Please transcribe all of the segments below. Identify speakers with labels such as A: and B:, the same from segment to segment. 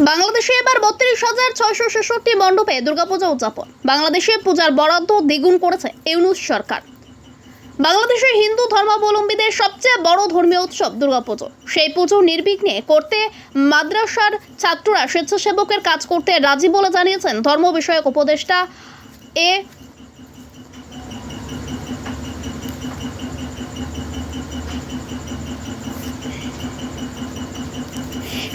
A: বাংলাদেশে এবার ৩২,৬৬৬ মণ্ডপে দুর্গাপূজা উদযাপন। বাংলাদেশে পূজার বরাদ্দ দ্বিগুণ করেছে ইউনূস সরকার। বাংলাদেশের হিন্দু ধর্মাবলম্বীদের সবচেয়ে বড় ধর্মীয় উৎসব দুর্গাপুজো। সেই পুজো নির্বিঘ্নে করতে মাদ্রাসার ছাত্ররা স্বেচ্ছাসেবকের কাজ করতে রাজি বলে জানিয়েছেন ধর্ম বিষয়ক উপদেষ্টা এ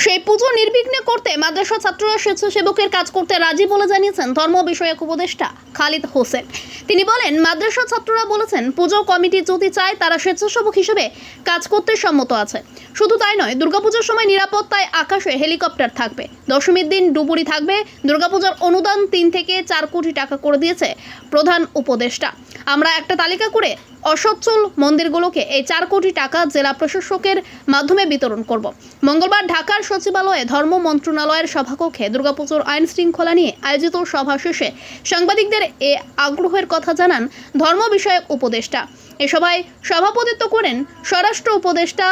A: সেই পুজো নির্বিঘ্নে করতে মাদ্রাসা ছাত্ররা স্বেচ্ছাসেবকের কাজ করতে রাজি বলে জানিয়েছেন ধর্ম বিষয়ক উপদেষ্টা খালিদ হোসেন। তিনি বলেন, মাদ্রাসা ছাত্ররা বলেছেন পুজো কমিটি যদি চায় তারা স্বেচ্ছাসেবক হিসেবে কাজ করতে সম্মত আছে। শুধু তাই নয়, দুর্গাপূজার সময় নিরাপত্তায় আকাশে হেলিকপ্টার থাকবে। দশমীর দিন ডুবুরি থাকবে। দুর্গাপূজার অনুদান ৩ থেকে ৪ কোটি টাকা করে দিয়েছে প্রধান উপদেষ্টা। আমরা একটা তালিকা করে অসচ্ছল মন্দিরগুলোকে এই ৪ কোটি টাকা জেলা প্রশাসকের মাধ্যমে বিতরণ করব। মঙ্গলবার ঢাকার সচিবালয়ে ধর্ম মন্ত্রণালয়ের সভাকক্ষে দুর্গাপুজোর আইন শৃঙ্খলা নিয়ে আয়োজিত সভা শেষে সাংবাদিকদের এ আগ্রহের কথা জানান ধর্ম বিষয়ক উপদেষ্টা। এ সভায় সভাপতিত্ব করেন স্বরাষ্ট্র উপদেষ্টা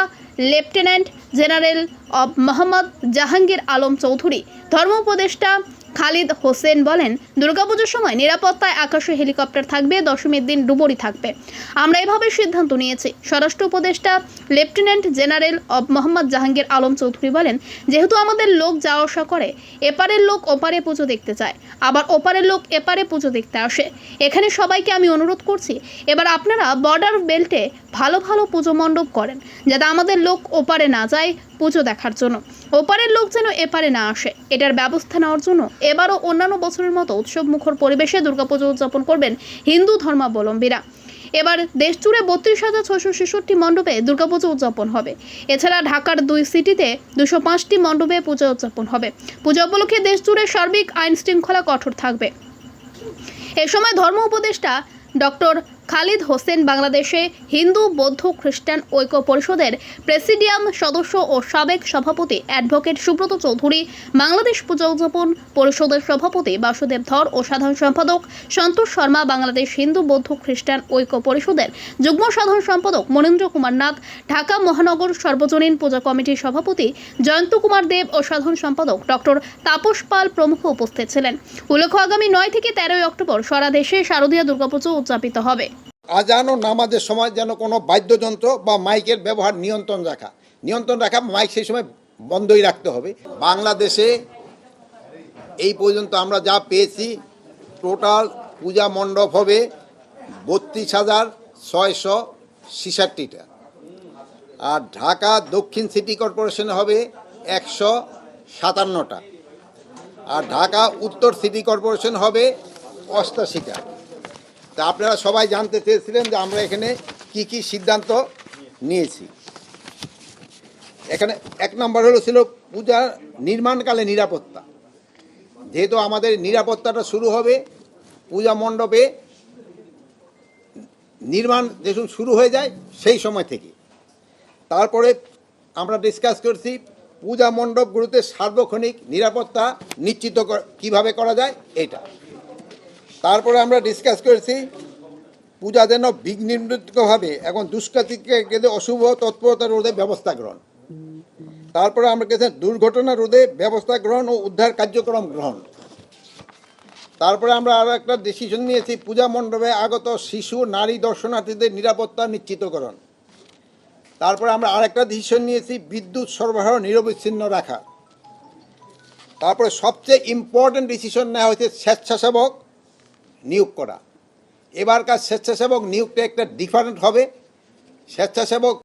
A: lieutenant general of Mohammad Jahangir Alam Chowdhury. ধর্ম উপদেষ্টা খালিদ হোসেন বলেন, দুর্গাপুজোর সময় নিরাপত্তায় আকাশে হেলিকপ্টার থাকবে, দশমীর দিন ডুবুরি থাকবে। আমরা এভাবে সিদ্ধান্ত নিয়েছি। স্বরাষ্ট্র উপদেষ্টা lieutenant general of Mohammad Jahangir Alam Chowdhury বলেন, যেহেতু আমাদের লোক যাওয়া আসা করে, এপারের লোক ওপারে পুজো দেখতে চায়, আবার ওপারের লোক এপারে পুজো দেখতে আসে। এখানে সবাইকে আমি অনুরোধ করছি, এবার আপনারা বর্ডার বেল্টে ভালো ভালো পুজো মণ্ডপ করেন, যাতে আমাদের লোক ওপারে না যায় পুজো দেখার জন্য, ওপারের লোক যেন এপারে না আসে। এটার ব্যবস্থা নেওয়ার জন্য এবারও অন্যান্য বছরের মতো উৎসব মুখর পরিবেশে দুর্গাপুজো উদযাপন করবেন হিন্দু ধর্মাবলম্বীরা। এবার দেশজুড়ে ৩২,৬৬৬ মণ্ডপে দুর্গাপুজো উদযাপন হবে। এছাড়া ঢাকার 2 সিটিতে 205টি মণ্ডপে পূজা উদযাপন হবে। পূজা উপলক্ষে দেশজুড়ে সার্বিক আইন শৃঙ্খলা কঠোর থাকবে। এ সময় ধর্ম উপদেষ্টা ডক্টর খালিদ হোসেন বাংলাদেশে হিন্দু বৌদ্ধ খ্রিস্টান ঐক্য পরিষদের প্রেসিডিয়াম সদস্য ও সাবেক সভাপতি অ্যাডভোকেট সুব্রত চৌধুরী, বাংলাদেশ পূজা উদযাপন পরিষদের সভাপতি বাসুদেব ধর ও সাধারণ সম্পাদক সন্তোষ শর্মা, বাংলাদেশ হিন্দু বৌদ্ধ খ্রিস্টান ঐক্য পরিষদের যুগ্ম সাধারণ সম্পাদক মনীন্দ্র কুমার নাথ, ঢাকা মহানগর সর্বজনীন পূজা কমিটির সভাপতি জয়ন্ত কুমার দেব ও সাধারণ সম্পাদক ডক্টর তাপস পাল প্রমুখ উপস্থিত ছিলেন। উল্লেখ্য, আগামী 9 থেকে 13 অক্টোবর সারা দেশে শারদীয় দুর্গাপুজো উদযাপিত হবে।
B: আজান ও নামাজের সময় যেন কোনো বাদ্যযন্ত্র বা মাইকের ব্যবহার নিয়ন্ত্রণ রাখা মাইক সেই সময় বন্ধই রাখতে হবে। বাংলাদেশে এই পর্যন্ত আমরা যা পেয়েছি, টোটাল পূজা মণ্ডপ হবে ৩২,৬৬৬টা, আর ঢাকা দক্ষিণ সিটি কর্পোরেশনে হবে ১৫৭টা, আর ঢাকা উত্তর সিটি কর্পোরেশন হবে ৮৮টা। তা আপনারা সবাই জানতে চেয়েছিলেন যে আমরা এখানে কি কি সিদ্ধান্ত নিয়েছি। এখানে 1 নম্বর ছিল পূজা নির্মাণকালে নিরাপত্তা। যেহেতু আমাদের নিরাপত্তাটা শুরু হবে পূজা মণ্ডপে নির্মাণ যেসব শুরু হয়ে যায় সেই সময় থেকে। তারপরে আমরা ডিসকাস করছি পূজা মণ্ডপগুলোতে সার্বক্ষণিক নিরাপত্তা নিশ্চিত কিভাবে করা যায় এটা। তারপরে আমরা ডিসকাস করেছি পূজা যেন বিঘ্নিতভাবে এবং দুষ্কৃতিকে অশুভ তৎপরতা রোধে ব্যবস্থা গ্রহণ। তারপরে আমরা কেছি দুর্ঘটনা রোধে ব্যবস্থা গ্রহণ ও উদ্ধার কার্যক্রম গ্রহণ। তারপরে আমরা আরও একটা ডিসিশন নিয়েছি পূজা মণ্ডপে আগত শিশু নারী দর্শনার্থীদের নিরাপত্তা নিশ্চিতকরণ। তারপরে আমরা আরেকটা ডিসিশন নিয়েছি বিদ্যুৎ সরবরাহ নিরবিচ্ছিন্ন রাখা। তারপরে সবচেয়ে ইম্পর্টেন্ট ডিসিশন নেওয়া হয়েছে স্বেচ্ছাসেবক নিয়োগ করা। এবারকার স্বেচ্ছাসেবক নিয়োগটা একটা ডিফারেন্ট হবে। স্বেচ্ছাসেবক